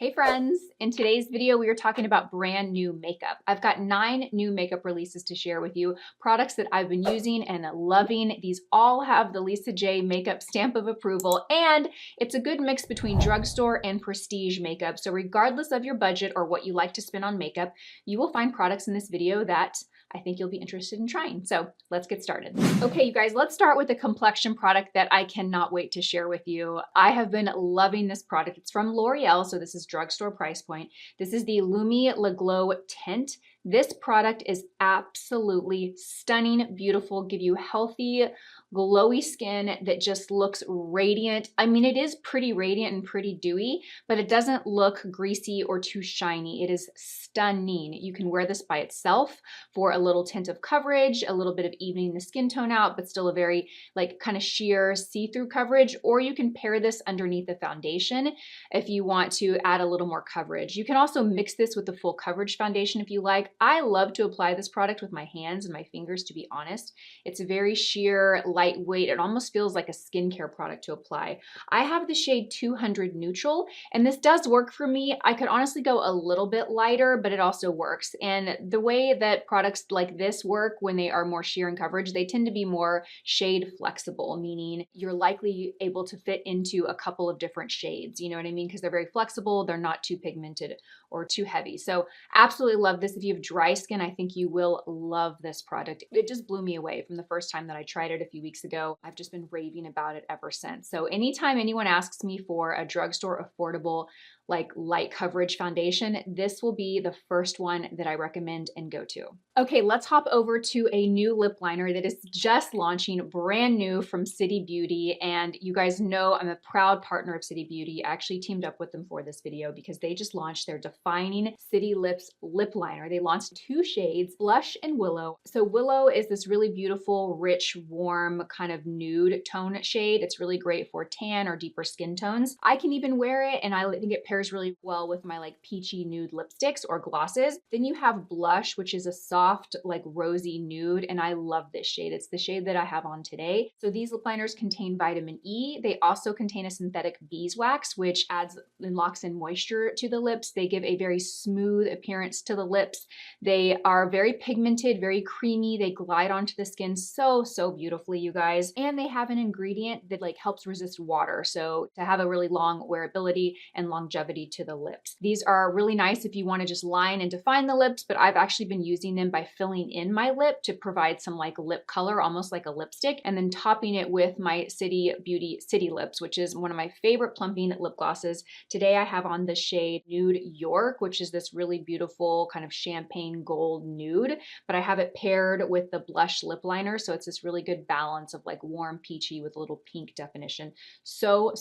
Hey friends, in today's video we are talking about brand new makeup. I've got 9 new makeup releases to share with you, products that I've been using and loving. These all have the Lisa J makeup stamp of approval, and it's a good mix between drugstore and prestige makeup. So regardless of your budget or what you like to spend on makeup, you will find products in this video that I think you'll be interested in trying. So let's get started. Okay, you guys, let's start with a complexion product that I cannot wait to share with you. I have been loving this product. It's from L'Oreal, so this is drugstore price point. This is the Lumi-Matte Glow Tint. This product is absolutely stunning, beautiful, give you healthy, glowy skin that just looks radiant. I mean, it is pretty radiant and pretty dewy, but it doesn't look greasy or too shiny. It is stunning. You can wear this by itself for a little tint of coverage, a little bit of evening the skin tone out, but still a very like kind of sheer see-through coverage, or you can pair this underneath the foundation if you want to add a little more coverage. You can also mix this with the full coverage foundation if you like. I love to apply this product with my hands and my fingers, to be honest. It's very sheer, lightweight. It almost feels like a skincare product to apply. I have the shade 200 Neutral, and this does work for me. I could honestly go a little bit lighter, but it also works. And the way that products like this work when they are more sheer in coverage, they tend to be more shade flexible, meaning you're likely able to fit into a couple of different shades. You know what I mean? Because they're very flexible. They're not too pigmented or too heavy. So absolutely love this. If you have dry skin, I think you will love this product. It just blew me away from the first time that I tried it a few weeks ago. I've just been raving about it ever since. So anytime anyone asks me for a drugstore affordable like light coverage foundation, this will be the first one that I recommend and go to. Okay, let's hop over to a new lip liner that is just launching, brand new from City Beauty. And you guys know I'm a proud partner of City Beauty. I actually teamed up with them for this video because they just launched their Defining City Lips lip liner. They launched 2 shades, Blush and Willow. So Willow is this really beautiful, rich, warm kind of nude tone shade. It's really great for tan or deeper skin tones. I can even wear it, and I think it pairs really well with my like peachy nude lipsticks or glosses. Then you have Blush, which is a soft like rosy nude, and I love this shade. It's the shade that I have on today. So these lip liners contain vitamin E. They also contain a synthetic beeswax, which adds and locks in moisture to the lips. They give a very smooth appearance to the lips. They are very pigmented, very creamy. They glide onto the skin so beautifully, you guys. And they have an ingredient that like helps resist water, so to have a really long wearability and longevity to the lips. These are really nice if you want to just line and define the lips, but I've actually been using them by filling in my lip to provide some like lip color, almost like a lipstick, and then topping it with my City Beauty City Lips, which is one of my favorite plumping lip glosses. Today I have on the shade Nude York, which is this really beautiful kind of champagne gold nude, but I have it paired with the blush lip liner, so it's this really good balance of like warm peachy with a little pink definition. So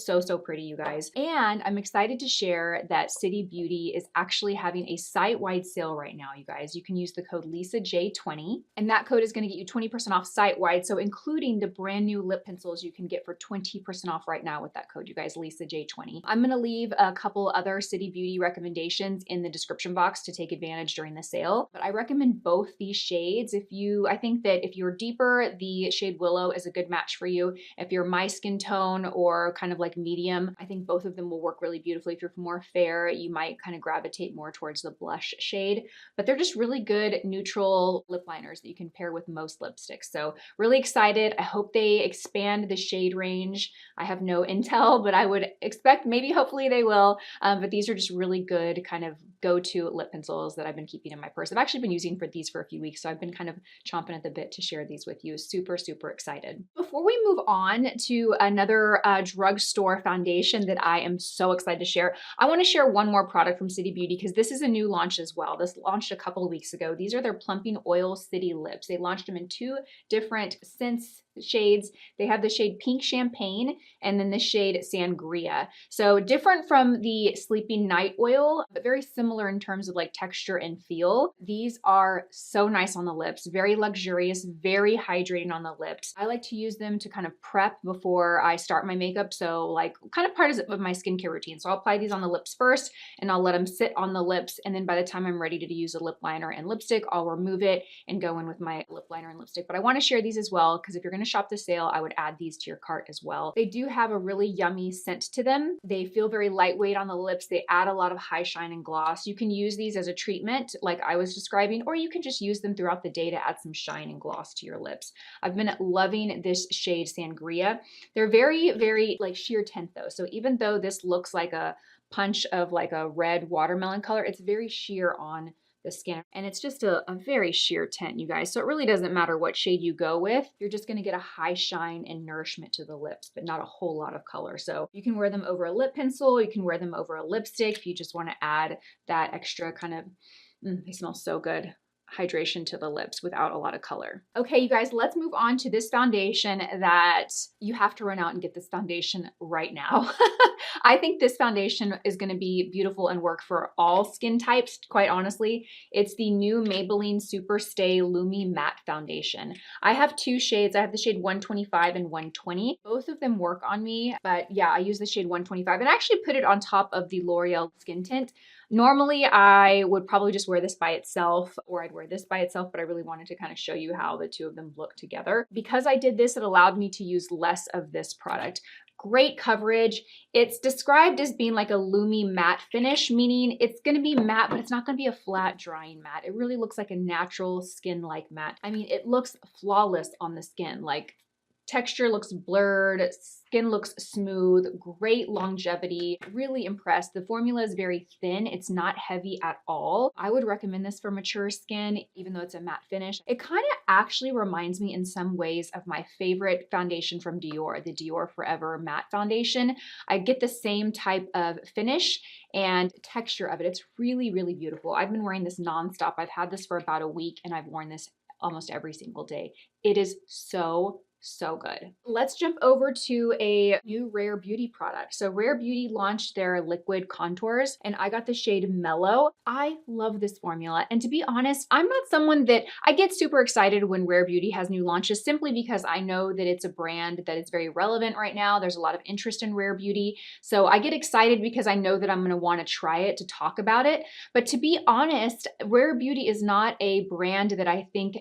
pretty, you guys. And I'm excited to share that City Beauty is actually having a site-wide sale right now, you guys. You can use the code LisaJ20, and that code is going to get you 20% off site-wide, so including the brand new lip pencils you can get for 20% off right now with that code, you guys, LisaJ20. I'm going to leave a couple other City Beauty recommendations in the description box to take advantage during the sale, but I recommend both these shades. I think that if you're deeper, the shade Willow is a good match for you. If you're my skin tone or kind of like medium, I think both of them will work really beautifully. If you're more fair, you might kind of gravitate more towards the blush shade, but they're just really good neutral lip liners that you can pair with most lipsticks. So really excited. I hope they expand the shade range. I have no intel, but I would expect maybe hopefully they will. But these are just really good kind of go-to lip pencils that I've been keeping in my purse. I've actually been using these for a few weeks, so I've been kind of chomping at the bit to share these with you. Super excited. Before we move on to another drugstore foundation that I am so excited to share, I want to share one more product from City Beauty because this is a new launch as well. This launched a couple of weeks ago. These are their Plumping Oil City Lips. They launched them in 2 different scents shades. They have the shade Pink Champagne and then the shade Sangria. So different from the Sleeping Night Oil, but very similar in terms of like texture and feel. These are so nice on the lips, very luxurious, very hydrating on the lips. I like to use them to kind of prep before I start my makeup. So like kind of part of my skincare routine. So I'll apply these on the lips first and I'll let them sit on the lips. And then by the time I'm ready to use a lip liner and lipstick, I'll remove it and go in with my lip liner and lipstick. But I want to share these as well because if you're going gonna shop the sale, I would add these to your cart as well. They do have a really yummy scent to them. They feel very lightweight on the lips. They add a lot of high shine and gloss. You can use these as a treatment like I was describing, or you can just use them throughout the day to add some shine and gloss to your lips. I've been loving this shade Sangria. They're very, very like sheer tint though. So even though this looks like a punch of like a red watermelon color, it's very sheer on the skin. And it's just a very sheer tint, you guys. So it really doesn't matter what shade you go with. You're just gonna get a high shine and nourishment to the lips, but not a whole lot of color. So you can wear them over a lip pencil. You can wear them over a lipstick if you just wanna add that extra kind of, they smell so good, hydration to the lips without a lot of color. Okay, you guys, let's move on to this foundation that you have to run out and get this foundation right now. I think this foundation is going to be beautiful and work for all skin types, quite honestly. It's the new Maybelline Super Stay Lumi-Matte Foundation. I have two shades. I have the shade 125 and 120. Both of them work on me, but yeah, I use the shade 125 and I actually put it on top of the L'Oreal Skin Tint. Normally, I would probably just wear this by itself, or I'd wear this by itself, but I really wanted to kind of show you how the two of them look together. Because I did this, it allowed me to use less of this product. Great coverage. It's described as being like a Lumi-Matte finish, meaning it's going to be matte, but it's not going to be a flat drying matte. It really looks like a natural skin-like matte. I mean, it looks flawless on the skin. Like, texture looks blurred, skin looks smooth, great longevity, really impressed. The formula is very thin. It's not heavy at all. I would recommend this for mature skin, even though it's a matte finish. It kind of actually reminds me in some ways of my favorite foundation from Dior, the Dior Forever Matte Foundation. I get the same type of finish and texture of it. It's really, really beautiful. I've been wearing this nonstop. I've had this for about a week and I've worn this almost every single day. It is so good. Let's jump over to a new Rare Beauty product. So Rare Beauty launched their liquid contours and I got the shade Mellow. I love this formula. And to be honest, I'm not someone that I get super excited when Rare Beauty has new launches simply because I know that it's a brand that is very relevant right now. There's a lot of interest in Rare Beauty. So I get excited because I know that I'm going to want to try it to talk about it. But to be honest, Rare Beauty is not a brand that I think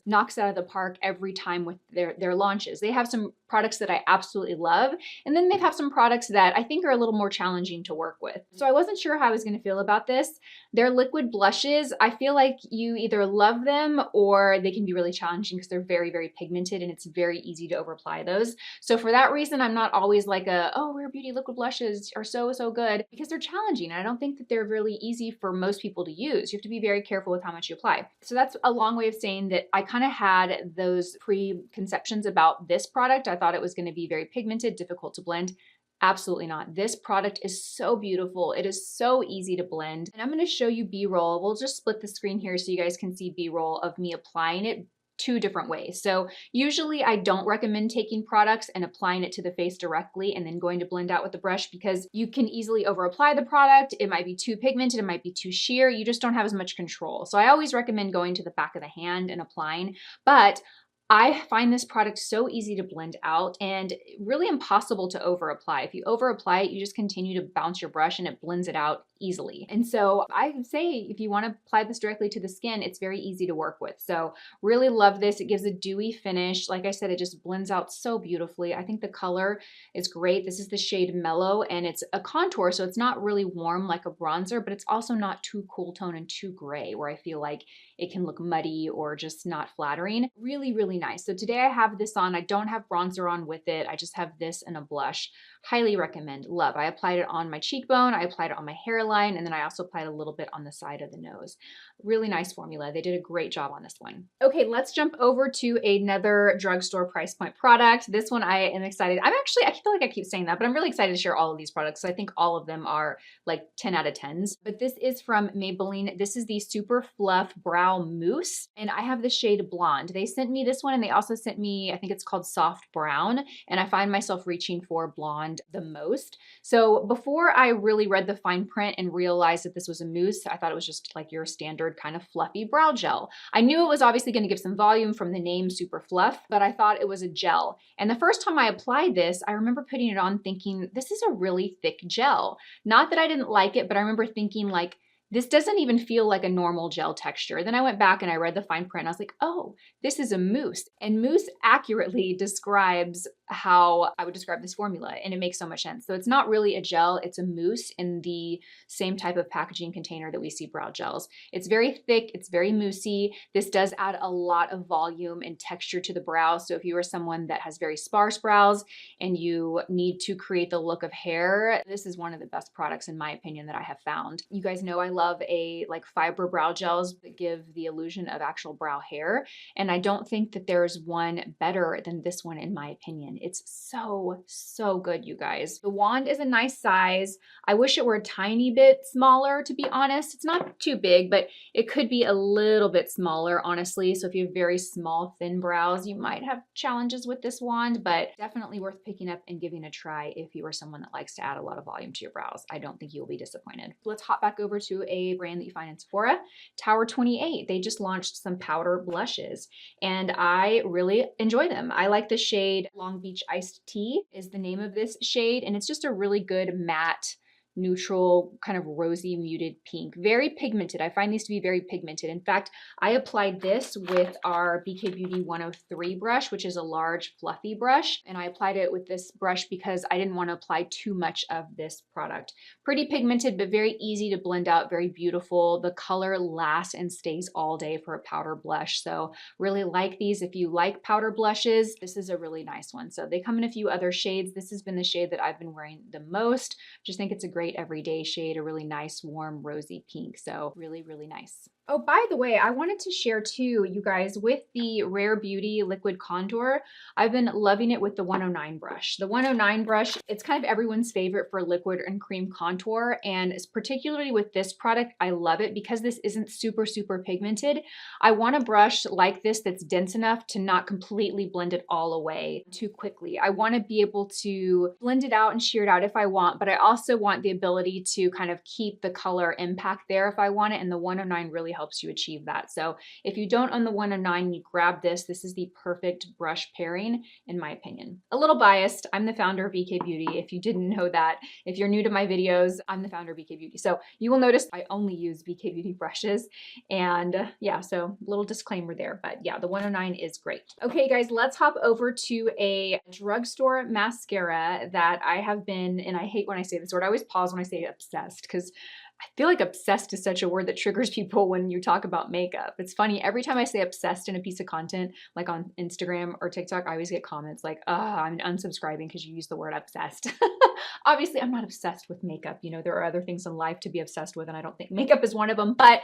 knocks out of the park every time with their launch. They have some products that I absolutely love, and then they have some products that I think are a little more challenging to work with. So I wasn't sure how I was going to feel about this. Their liquid blushes, I feel like you either love them or they can be really challenging because they're very, very pigmented and it's very easy to over apply those. So for that reason, I'm not always like oh, Rare Beauty liquid blushes are so good because they're challenging. And I don't think that they're really easy for most people to use. You have to be very careful with how much you apply. So that's a long way of saying that I kind of had those preconceptions about this product. I thought it was going to be very pigmented, difficult to blend. Absolutely not. This product is so beautiful. It is so easy to blend. And I'm going to show you B-roll. We'll just split the screen here so you guys can see B-roll of me applying it two different ways. So usually I don't recommend taking products and applying it to the face directly and then going to blend out with the brush because you can easily over apply the product. It might be too pigmented. It might be too sheer. You just don't have as much control. So I always recommend going to the back of the hand and applying. But I find this product so easy to blend out and really impossible to over apply. If you over apply it, you just continue to bounce your brush and it blends it out easily. And so I say if you want to apply this directly to the skin, it's very easy to work with. So really love this. It gives a dewy finish. Like I said, it just blends out so beautifully. I think the color is great. This is the shade Mellow and it's a contour, so it's not really warm like a bronzer, but it's also not too cool tone and too gray where I feel like it can look muddy or just not flattering. Really, really nice. So today I have this on. I don't have bronzer on with it. I just have this and a blush. Highly recommend. Love. I applied it on my cheekbone. I applied it on my hairline. And then I also applied a little bit on the side of the nose. Really nice formula. They did a great job on this one. Okay, let's jump over to another drugstore price point product. This one I am excited. I feel like I keep saying that, but I'm really excited to share all of these products. I think all of them are like 10 out of 10s. But this is from Maybelline. This is the Superfluff Brow Mousse. And I have the shade Blonde. They sent me this one and they also sent me, I think it's called Soft Brown. And I find myself reaching for blonde the most. So before I really read the fine print and realized that this was a mousse, I thought it was just like your standard kind of fluffy brow gel. I knew it was obviously going to give some volume from the name Superfluff, but I thought it was a gel. And the first time I applied this, I remember putting it on thinking, this is a really thick gel. Not that I didn't like it, but I remember thinking like, This doesn't even feel like a normal gel texture. Then I went back and I read the fine print and I was like, oh, this is a mousse. And mousse accurately describes how I would describe this formula, and it makes so much sense. So it's not really a gel, it's a mousse in the same type of packaging container that we see brow gels. It's very thick, it's very moussey. This does add a lot of volume and texture to the brow. So if you are someone that has very sparse brows and you need to create the look of hair, this is one of the best products in my opinion that I have found. You guys know I love like fiber brow gels that give the illusion of actual brow hair. And I don't think that there's one better than this one in my opinion. It's so, so good, you guys. The wand is a nice size. I wish it were a tiny bit smaller, to be honest. It's not too big, but it could be a little bit smaller, honestly. So if you have very small, thin brows, you might have challenges with this wand, but definitely worth picking up and giving a try if you are someone that likes to add a lot of volume to your brows. I don't think you'll be disappointed. Let's hop back over to a brand that you find in Sephora, Tower 28. They just launched some powder blushes and I really enjoy them. I like the shade Long Beach Iced Tea is the name of this shade, and it's just a really good matte, neutral, kind of rosy muted pink. Very pigmented. I find these to be very pigmented. In fact, I applied this with our BK Beauty 103 brush, which is a large fluffy brush. And I applied it with this brush because I didn't want to apply too much of this product. Pretty pigmented, but very easy to blend out, very beautiful. The color lasts and stays all day for a powder blush. So really like these. If you like powder blushes, this is a really nice one. So they come in a few other shades. This has been the shade that I've been wearing the most. Just think it's a great everyday shade, a really nice, warm, rosy pink. So really, really nice. Oh, by the way, I wanted to share too, you guys, with the Rare Beauty Liquid Contour, I've been loving it with the 109 brush. The 109 brush, it's kind of everyone's favorite for liquid and cream contour, and particularly with this product, I love it because this isn't super, super pigmented. I want a brush like this that's dense enough to not completely blend it all away too quickly. I want to be able to blend it out and shear it out if I want, but I also want the ability to kind of keep the color impact there if I want it, and the 109 really helps you achieve that. So if you don't own the 109, you grab this. This is the perfect brush pairing, in my opinion. A little biased. I'm the founder of BK Beauty. If you didn't know that, if you're new to my videos, I'm the founder of BK Beauty. So you will notice I only use BK Beauty brushes. And yeah, so little disclaimer there, but yeah, the 109 is great. Okay, guys, let's hop over to a drugstore mascara that I have been, and I hate when I say this word, I always pause when I say obsessed because I feel like obsessed is such a word that triggers people when you talk about makeup. It's funny, every time I say obsessed in a piece of content, like on Instagram or TikTok, I always get comments like, oh, I'm unsubscribing because you use the word obsessed. Obviously, I'm not obsessed with makeup. You know, there are other things in life to be obsessed with, and I don't think makeup is one of them, but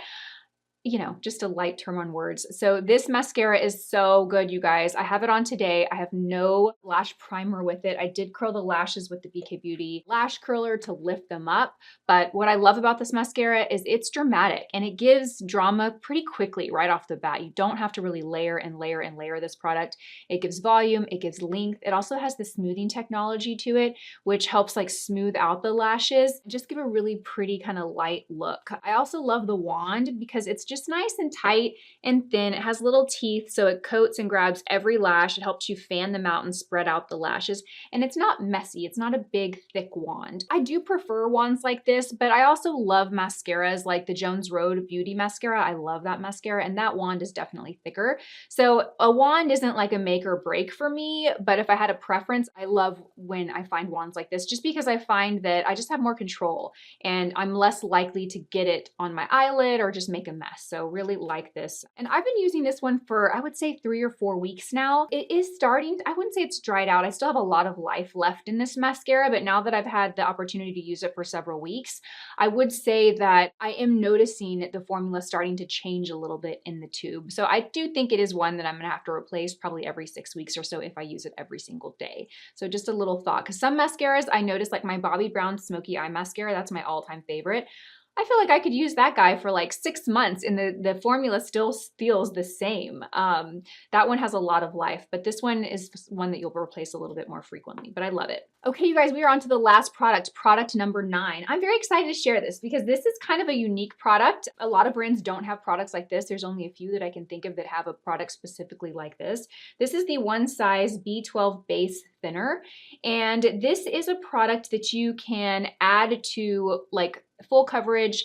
you know, just a light term on words. So this mascara is so good, you guys. I have it on today. I have no lash primer with it. I did curl the lashes with the BK Beauty lash curler to lift them up. But what I love about this mascara is it's dramatic and it gives drama pretty quickly right off the bat. You don't have to really layer and layer and layer this product. It gives volume, it gives length. It also has the smoothing technology to it, which helps like smooth out the lashes and just give a really pretty kind of light look. I also love the wand because it's just nice and tight and thin. It has little teeth, so it coats and grabs every lash. It helps you fan them out and spread out the lashes. And it's not messy. It's not a big, thick wand. I do prefer wands like this, but I also love mascaras like the Jones Road Beauty Mascara. I love that mascara, and that wand is definitely thicker. So a wand isn't like a make or break for me, but if I had a preference, I love when I find wands like this, just because I find that I just have more control and I'm less likely to get it on my eyelid or just make a mess. So really like this. And I've been using this one for, I would say 3 or 4 weeks now. It is starting, I wouldn't say it's dried out. I still have a lot of life left in this mascara, but now that I've had the opportunity to use it for several weeks, I would say that I am noticing the formula starting to change a little bit in the tube. So I do think it is one that I'm gonna have to replace probably every 6 weeks or so if I use it every single day. So just a little thought, because some mascaras I notice, like my Bobbi Brown Smoky Eye Mascara, that's my all-time favorite. I feel like I could use that guy for like 6 months and the formula still feels the same. That one has a lot of life, but this one is one that you'll replace a little bit more frequently, but I love it. Okay, you guys, we are on to the last product, product number 9. I'm very excited to share this because this is kind of a unique product. A lot of brands don't have products like this. There's only a few that I can think of that have a product specifically like this. This is the One Size B12 Base Thinner, and this is a product that you can add to like full coverage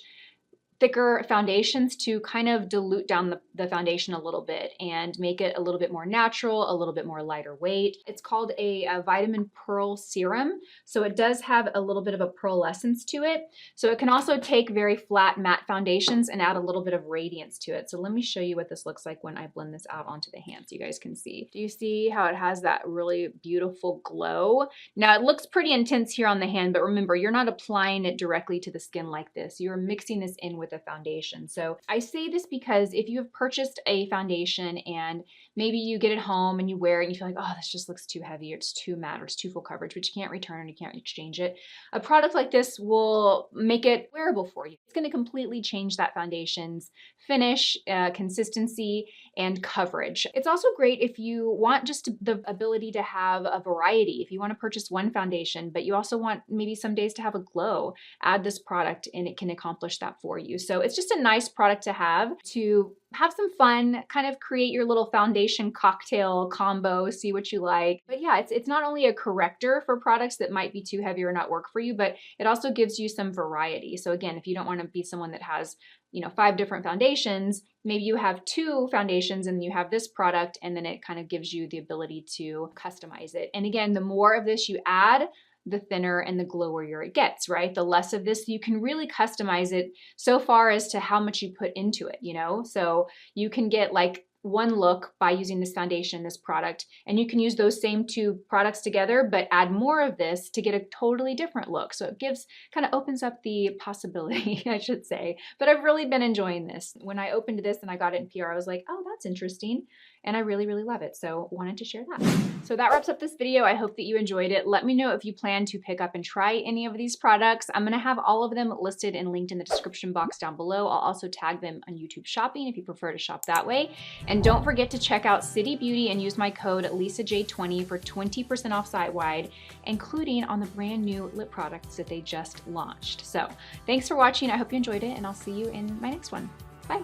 thicker foundations to kind of dilute down the foundation a little bit and make it a little bit more natural, a little bit more lighter weight. It's called a vitamin pearl serum. So it does have a little bit of a pearlescence to it. So it can also take very flat matte foundations and add a little bit of radiance to it. So let me show you what this looks like when I blend this out onto the hand so you guys can see. Do you see how it has that really beautiful glow? Now it looks pretty intense here on the hand, but remember, you're not applying it directly to the skin like this. You're mixing this in with a foundation. So I say this because if you have purchased a foundation and maybe you get it home and you wear it and you feel like, oh, this just looks too heavy, or it's too matte, or it's too full coverage, but you can't return, you can't exchange it. A product like this will make it wearable for you. It's going to completely change that foundation's finish, consistency, and coverage. It's also great if you want just the ability to have a variety. If you want to purchase one foundation, but you also want maybe some days to have a glow, add this product and it can accomplish that for you. So it's just a nice product to have some fun, kind of create your little foundation cocktail combo, see what you like. But yeah, it's not only a corrector for products that might be too heavy or not work for you, but it also gives you some variety. So again, if you don't want to be someone that has 5 different foundations, maybe you have 2 foundations and you have this product, and then it kind of gives you the ability to customize it. And again, the more of this you add, the thinner and the glowier it gets, right? The less of this, you can really customize it so far as to how much you put into it, So you can get like one look by using this foundation, this product, and you can use those same 2 products together, but add more of this to get a totally different look. So it kind of opens up the possibility, I should say. But I've really been enjoying this. When I opened this and I got it in PR, I was like, oh, that's interesting. And I really, really love it. So wanted to share that. So that wraps up this video. I hope that you enjoyed it. Let me know if you plan to pick up and try any of these products. I'm going to have all of them listed and linked in the description box down below. I'll also tag them on YouTube Shopping if you prefer to shop that way. And don't forget to check out City Beauty and use my code LisaJ20 for 20% off site-wide, including on the brand new lip products that they just launched. So thanks for watching. I hope you enjoyed it, and I'll see you in my next one. Bye.